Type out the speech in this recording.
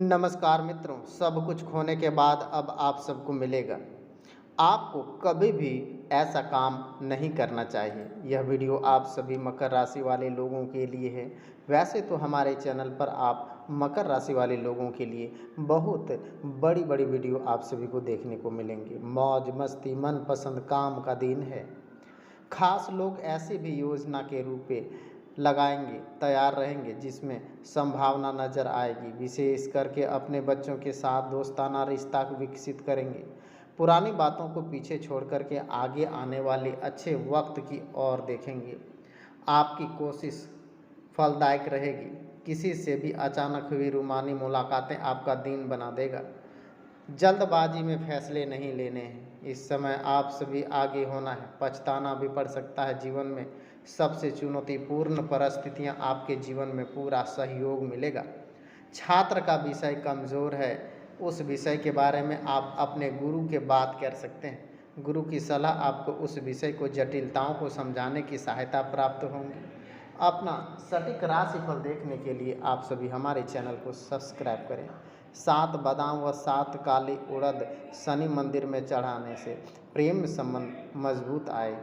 नमस्कार मित्रों, सब कुछ खोने के बाद अब आप सबको मिलेगा। आपको कभी भी ऐसा काम नहीं करना चाहिए। यह वीडियो आप सभी मकर राशि वाले लोगों के लिए है। वैसे तो हमारे चैनल पर आप मकर राशि वाले लोगों के लिए बहुत बड़ी-बड़ी वीडियो आप सभी को देखने को मिलेंगी। मौज मस्ती मनपसंद काम का दिन है। खास लोग ऐसी भी योजना के रूप में लगाएंगे तैयार रहेंगे जिसमें संभावना नज़र आएगी। विशेष करके अपने बच्चों के साथ दोस्ताना रिश्ता विकसित करेंगे। पुरानी बातों को पीछे छोड़ कर के आगे आने वाले अच्छे वक्त की ओर देखेंगे। आपकी कोशिश फलदायक रहेगी। किसी से भी अचानक हुई रूमानी मुलाकातें आपका दिन बना देगा। जल्दबाजी में फैसले नहीं लेने हैं। इस समय आप सभी आगे होना है, पछताना भी पड़ सकता है। जीवन में सबसे चुनौतीपूर्ण परिस्थितियां आपके जीवन में पूरा सहयोग मिलेगा। छात्र का विषय कमज़ोर है, उस विषय के बारे में आप अपने गुरु के बात कर सकते हैं। गुरु की सलाह आपको उस विषय को जटिलताओं को समझाने की सहायता प्राप्त होंगी। अपना सटीक राशिफल देखने के लिए आप सभी हमारे चैनल को सब्सक्राइब करें। 7 बादाम व 7 काली उड़द शनि मंदिर में चढ़ाने से प्रेम संबंध मजबूत आएगी।